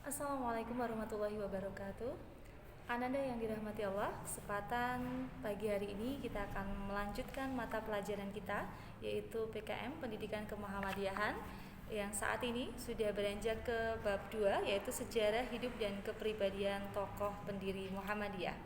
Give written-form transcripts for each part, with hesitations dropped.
Assalamualaikum warahmatullahi wabarakatuh. Ananda yang dirahmati Allah, kesempatan pagi hari ini kita akan melanjutkan mata pelajaran kita, yaitu PKM Pendidikan Kemuhammadiyahan, yang saat ini sudah beranjak ke bab 2, yaitu sejarah hidup dan kepribadian tokoh pendiri Muhammadiyah.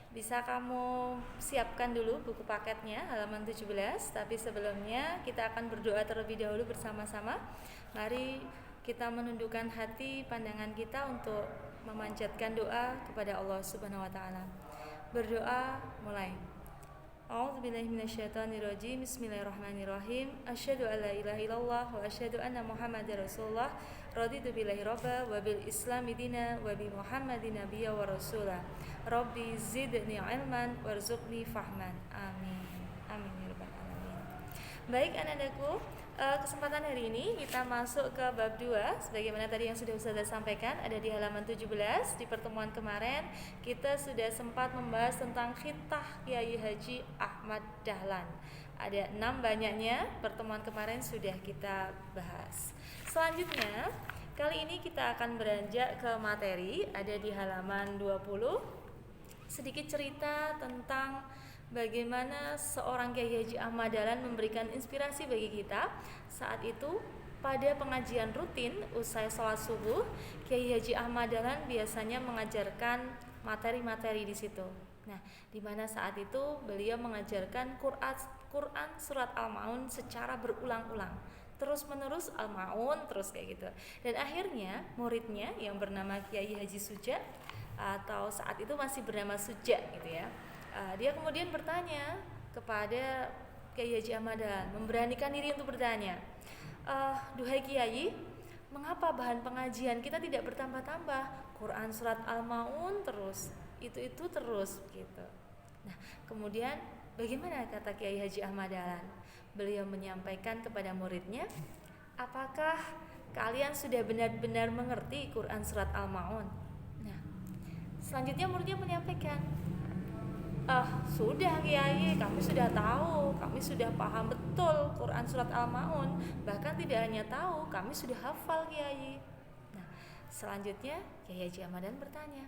Bisa kamu siapkan dulu buku paketnya halaman 17, tapi sebelumnya kita akan berdoa terlebih dahulu bersama-sama. Mari kita menundukkan hati pandangan kita untuk memanjatkan doa kepada Allah Subhanahu wa taala. Berdoa mulai. A'udzubillahi minasyaitonirrajim. Bismillahirrahmanirrahim. Asyhadu an la ilaha illallah wa asyhadu anna Muhammadar Rasulullah. Raditu billahi rabba wa bil islami dina wa bi Muhammadin nabiyya wa rasula. Rabbi zidni ilman warzuqni fahman. Amin. Amin ya rabbal alamin. Baik anak-anakku, kesempatan hari ini kita masuk ke bab 2. Sebagaimana tadi yang sudah Ustazah sampaikan, ada di halaman 17. Di pertemuan kemarin kita sudah sempat membahas tentang khitah Kiai Haji Ahmad Dahlan. Ada 6 banyaknya, pertemuan kemarin sudah kita bahas. Selanjutnya, kali ini kita akan beranjak ke materi, ada di halaman 20. Sedikit cerita tentang bagaimana seorang Kiai Haji Ahmad Dahlan memberikan inspirasi bagi kita. Saat itu pada pengajian rutin usai sholat subuh, Kiai Haji Ahmad Dahlan biasanya mengajarkan materi-materi di situ. Nah, di mana saat itu beliau mengajarkan Quran surat Al-Maun secara berulang-ulang, terus-menerus Al-Maun terus kayak gitu. Dan akhirnya muridnya yang bernama Kiai Haji Suja, atau saat itu masih bernama Suja gitu ya, dia kemudian bertanya kepada Kiai Haji Ahmad Dahlan, memberanikan diri untuk bertanya, duhai Kiai, mengapa bahan pengajian kita tidak bertambah-tambah? Quran surat Al-Maun terus, itu terus gitu. Nah, kemudian bagaimana kata Kiai Haji Ahmad Dahlan? Beliau menyampaikan kepada muridnya, apakah kalian sudah benar-benar mengerti Quran surat Al-Maun? Nah, selanjutnya muridnya menyampaikan, sudah Kiai, kami sudah tahu, kami sudah paham betul Quran surat Al-Maun. Bahkan tidak hanya tahu, kami sudah hafal Kiai. Nah, selanjutnya Kiai Haji Ahmad Dahlan bertanya,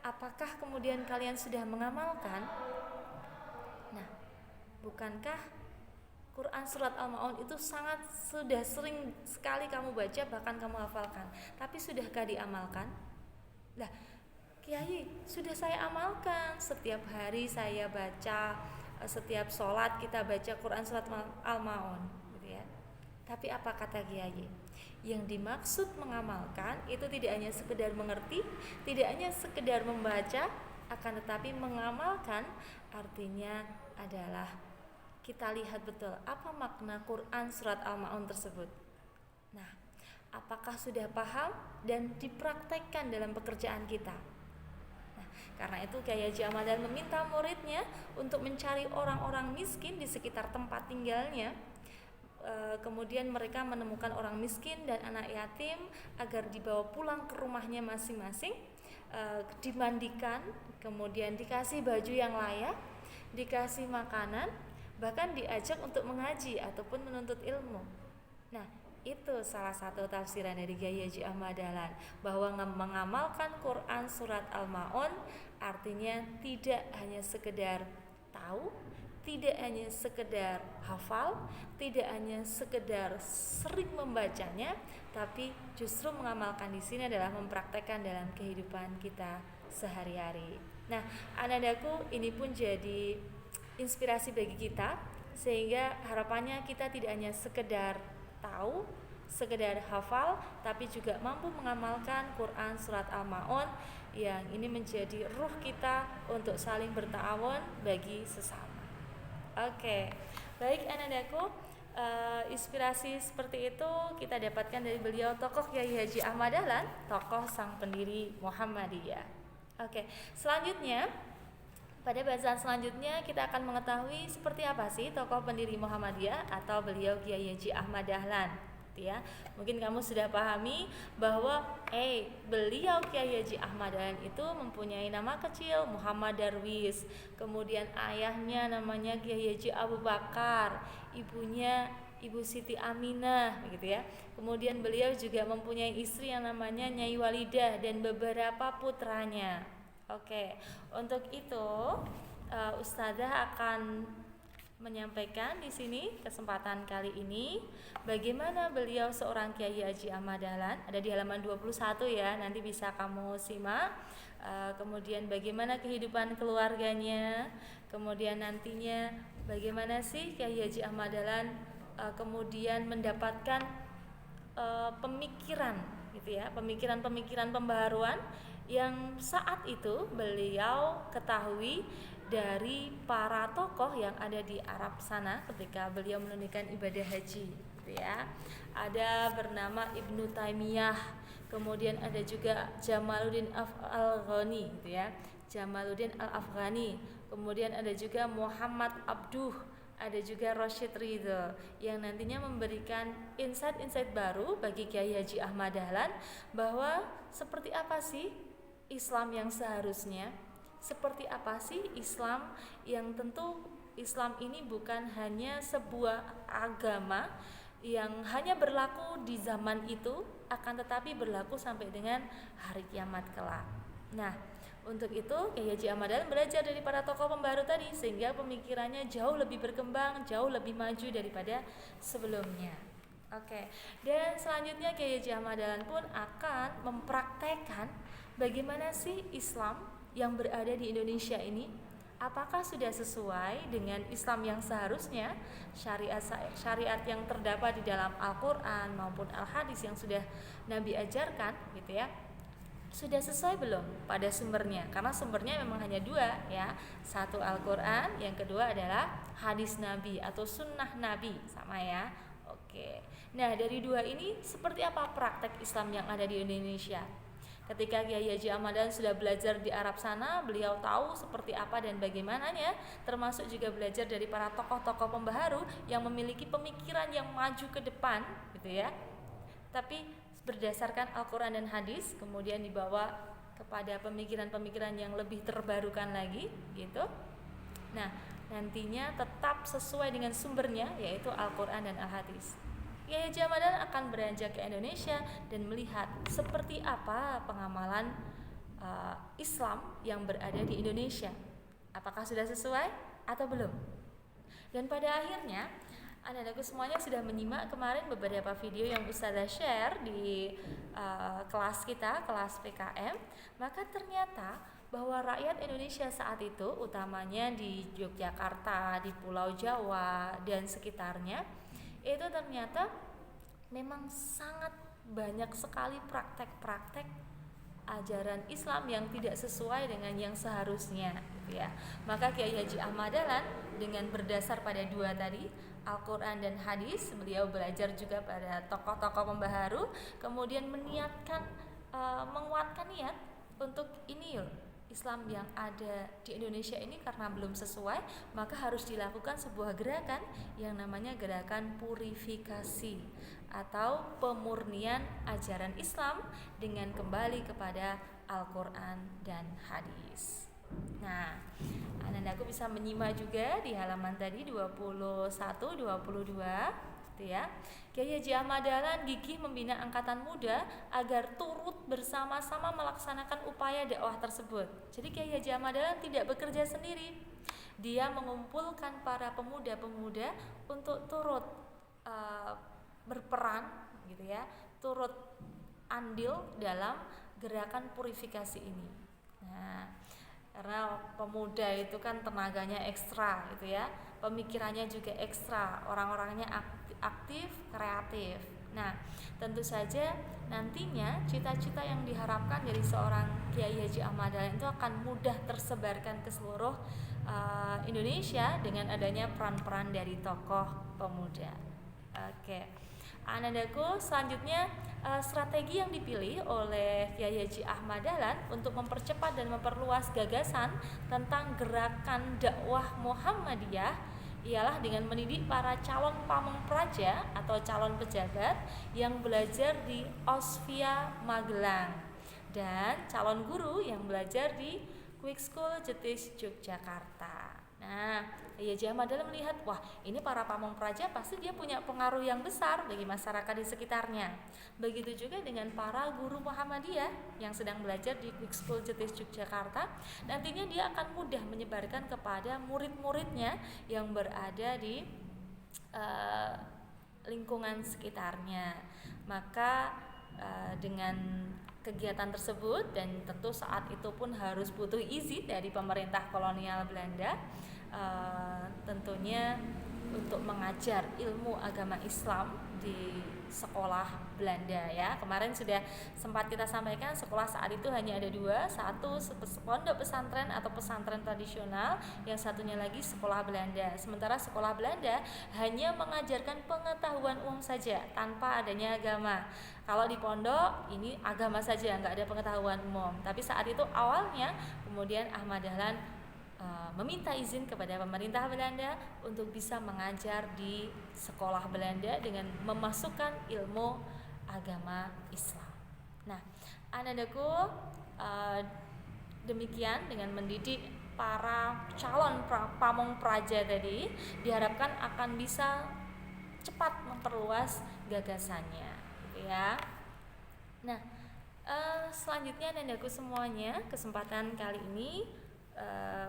apakah kemudian kalian sudah mengamalkan? Nah, bukankah Quran surat Al-Maun itu sudah sering sekali kamu baca, bahkan kamu hafalkan, tapi sudahkah diamalkan? Lah, Kiai, sudah saya amalkan. Setiap hari saya baca, setiap sholat kita baca Quran surat Al-Maun gitu ya. Tapi apa kata Kiai? Yang dimaksud mengamalkan itu tidak hanya sekedar mengerti, tidak hanya sekedar membaca, akan tetapi mengamalkan artinya adalah kita lihat betul apa makna Quran surat Al-Maun tersebut. Nah, apakah sudah paham dan dipraktekkan dalam pekerjaan kita? Nah, karena itu Kiai Haji Ahmad Dahlan meminta muridnya untuk mencari orang-orang miskin di sekitar tempat tinggalnya. Kemudian mereka menemukan orang miskin dan anak yatim agar dibawa pulang ke rumahnya masing-masing, dimandikan, kemudian dikasih baju yang layak, dikasih makanan, bahkan diajak untuk mengaji ataupun menuntut ilmu. Nah, itu salah satu tafsiran dari Kiai Haji Ahmad Dahlan, bahwa mengamalkan Quran surat Al-Maun artinya tidak hanya sekedar tahu, tidak hanya sekedar hafal, tidak hanya sekedar sering membacanya, tapi justru mengamalkan di sini adalah mempraktekkan dalam kehidupan kita sehari-hari. Nah, anak-anakku, ini pun jadi inspirasi bagi kita, sehingga harapannya kita tidak hanya sekedar tahu, sekedar hafal, tapi juga mampu mengamalkan Quran surat Al-Maun, yang ini menjadi ruh kita untuk saling berta'awun bagi sesama. Oke, baik anak-anakku, inspirasi seperti itu kita dapatkan dari beliau, tokoh Kiai Haji Ahmad Dahlan, tokoh sang pendiri Muhammadiyah. Oke, selanjutnya pada bahasan selanjutnya kita akan mengetahui seperti apa sih tokoh pendiri Muhammadiyah atau beliau Kiai Haji Ahmad Dahlan. Ya, mungkin kamu sudah pahami bahwa beliau Kiai Haji Ahmad Dahlan itu mempunyai nama kecil Muhammad Darwis, kemudian ayahnya namanya Kiai Haji Abu Bakar, ibunya Ibu Siti Aminah begitu ya. Kemudian beliau juga mempunyai istri yang namanya Nyai Walidah dan beberapa putranya. Oke, untuk itu Ustazah akan menyampaikan di sini kesempatan kali ini bagaimana beliau seorang Kiai Haji Ahmad Dahlan, ada di halaman 21 ya, nanti bisa kamu simak. Kemudian bagaimana kehidupan keluarganya, kemudian nantinya bagaimana sih Kiai Haji Ahmad Dahlan kemudian mendapatkan pemikiran gitu ya, pemikiran pembaharuan yang saat itu beliau ketahui dari para tokoh yang ada di Arab sana ketika beliau menunaikan ibadah haji gitu ya. Ada bernama Ibnu Taimiyah, kemudian ada juga Jamaluddin Al-Afghani gitu ya. Jamaluddin Al-Afghani, kemudian ada juga Muhammad Abduh, ada juga Rashid Ridho yang nantinya memberikan insight-insight baru bagi Kiai Haji Ahmad Dahlan bahwa seperti apa sih Islam yang seharusnya, seperti apa sih Islam yang tentu Islam ini bukan hanya sebuah agama yang hanya berlaku di zaman itu, akan tetapi berlaku sampai dengan hari kiamat kelak. Nah, untuk itu Kiai Haji Ahmad Dahlan belajar dari para tokoh pembaru tadi sehingga pemikirannya jauh lebih berkembang, jauh lebih maju daripada sebelumnya. Oke. Dan selanjutnya Kiai Haji Ahmad Dahlan pun akan mempraktekkan bagaimana sih Islam yang berada di Indonesia ini, apakah sudah sesuai dengan Islam yang seharusnya, syariat yang terdapat di dalam Al-Quran maupun Al-Hadis yang sudah Nabi ajarkan gitu ya, sudah sesuai belum pada sumbernya, karena sumbernya memang hanya dua ya, satu Al-Quran, yang kedua adalah hadis Nabi atau sunnah Nabi, sama ya. Oke. Nah, dari dua ini seperti apa praktek Islam yang ada di Indonesia? Ketika Kiai Haji Ahmad Dahlan sudah belajar di Arab sana, beliau tahu seperti apa dan bagaimananya, termasuk juga belajar dari para tokoh-tokoh pembaharu yang memiliki pemikiran yang maju ke depan gitu ya. Tapi berdasarkan Al-Quran dan hadis, kemudian dibawa kepada pemikiran-pemikiran yang lebih terbarukan lagi gitu. Nah, nantinya tetap sesuai dengan sumbernya, yaitu Al-Quran dan Al-Hadis. Kiai Haji Ahmad Dahlan akan beranjak ke Indonesia dan melihat seperti apa pengamalan Islam yang berada di Indonesia. Apakah sudah sesuai atau belum? Dan pada akhirnya anak-anakku semuanya sudah menyimak kemarin beberapa video yang Ustazah share di kelas kita, kelas PKM. Maka ternyata bahwa rakyat Indonesia saat itu, utamanya di Yogyakarta, di Pulau Jawa dan sekitarnya, itu ternyata memang sangat banyak sekali praktek-praktek ajaran Islam yang tidak sesuai dengan yang seharusnya gitu ya. Maka Kiai Haji Ahmad Dahlan dengan berdasar pada dua tadi, Al-Quran dan hadis, beliau belajar juga pada tokoh-tokoh pembaharu, kemudian meniatkan, menguatkan niat untuk ini Islam yang ada di Indonesia ini karena belum sesuai, maka harus dilakukan sebuah gerakan yang namanya gerakan purifikasi atau pemurnian ajaran Islam dengan kembali kepada Al-Quran dan hadis. Nah, anak-anakku bisa menyimak juga di halaman tadi 21, 22 gitu ya. Kiai Haji Ahmad Dahlan gigih membina angkatan muda agar turut bersama-sama melaksanakan upaya dakwah tersebut. Jadi Kiai Haji Ahmad Dahlan tidak bekerja sendiri. Dia mengumpulkan para pemuda-pemuda untuk turut berperan gitu ya, turut andil dalam gerakan purifikasi ini. Nah, karena pemuda itu kan tenaganya ekstra gitu ya, pemikirannya juga ekstra, orang-orangnya aktif, kreatif. Nah, tentu saja nantinya cita-cita yang diharapkan dari seorang Kiai Haji Ahmad Dahlan itu akan mudah tersebarkan ke seluruh Indonesia dengan adanya peran-peran dari tokoh pemuda. Oke. Anandaku, selanjutnya strategi yang dipilih oleh Kiai Haji Ahmad Dahlan untuk mempercepat dan memperluas gagasan tentang gerakan dakwah Muhammadiyah ialah dengan mendidik para calon pamong praja atau calon pejabat yang belajar di Osvia Magelang dan calon guru yang belajar di Quick School Jetis Yogyakarta. Nah, Haji Ahmad Dahlan melihat, wah ini para pamong praja pasti dia punya pengaruh yang besar bagi masyarakat di sekitarnya. Begitu juga dengan para guru Muhammadiyah yang sedang belajar di Quick School Jetis Yogyakarta, nantinya dia akan mudah menyebarkan kepada murid-muridnya yang berada di lingkungan sekitarnya. Maka dengan kegiatan tersebut, dan tentu saat itu pun harus butuh izin dari pemerintah kolonial Belanda, tentunya untuk mengajar ilmu agama Islam di sekolah Belanda ya. Kemarin sudah sempat kita sampaikan, sekolah saat itu hanya ada dua, satu pondok pesantren atau pesantren tradisional, yang satunya lagi sekolah Belanda. Sementara sekolah Belanda hanya mengajarkan pengetahuan umum saja tanpa adanya agama. Kalau di pondok ini agama saja, nggak ada pengetahuan umum. Tapi saat itu awalnya kemudian Ahmad Dahlan meminta izin kepada pemerintah Belanda untuk bisa mengajar di sekolah Belanda dengan memasukkan ilmu agama Islam. Nah, anadaku, demikian dengan mendidik para calon pamong praja tadi diharapkan akan bisa cepat memperluas gagasannya, gitu ya. Nah, selanjutnya anadaku semuanya, kesempatan kali ini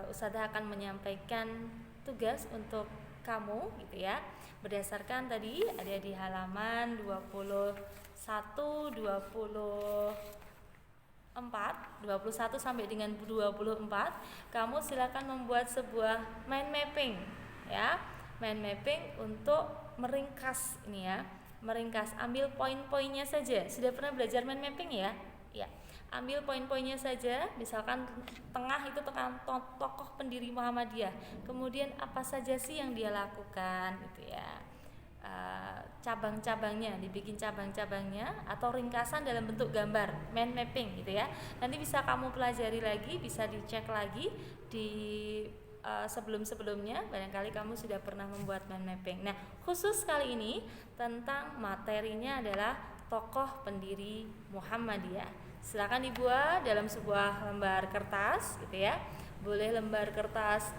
Ustazah akan menyampaikan tugas untuk kamu, gitu ya. Berdasarkan tadi ada di halaman 21, 21 sampai dengan 24, kamu silakan membuat sebuah mind mapping ya. Mind mapping untuk meringkas ini ya. Meringkas, ambil poin-poinnya saja. Sudah pernah belajar mind mapping ya? Ya. Ambil poin-poinnya saja, misalkan tengah itu tokoh pendiri Muhammadiyah, kemudian apa saja sih yang dia lakukan, gitu ya. Cabang-cabangnya, dibikin cabang-cabangnya atau ringkasan dalam bentuk gambar, mind mapping, gitu ya. Nanti bisa kamu pelajari lagi, bisa dicek lagi di sebelum-sebelumnya, barangkali kamu sudah pernah membuat mind mapping. Nah, khusus kali ini tentang materinya adalah tokoh pendiri Muhammadiyah. Silakan dibuat dalam sebuah lembar kertas, gitu ya. Boleh lembar kertas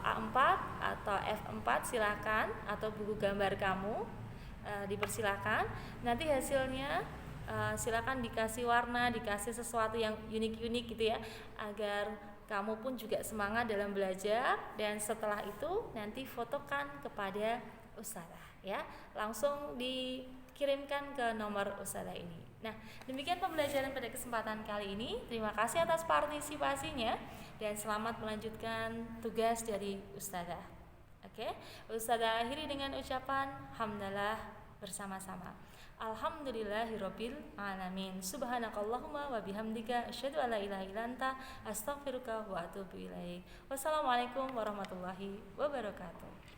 A4 atau F4 silakan, atau buku gambar kamu dipersilakan. Nanti hasilnya silakan dikasih warna, dikasih sesuatu yang unik-unik, gitu ya, agar kamu pun juga semangat dalam belajar. Dan setelah itu nanti fotokan kepada Ustazah ya, langsung dikirimkan ke nomor Ustazah ini. Nah, demikian pembelajaran pada kesempatan kali ini. Terima kasih atas partisipasinya dan selamat melanjutkan tugas dari Ustazah. Oke, Ustazah akhiri dengan ucapan hamdalah bersama-sama. Alhamdulillahirabbil alamin. Subhanakallahumma wa bihamdika asyhadu an la ilaha illa anta astaghfiruka wa atubu ilaik. Wassalamualaikum warahmatullahi wabarakatuh.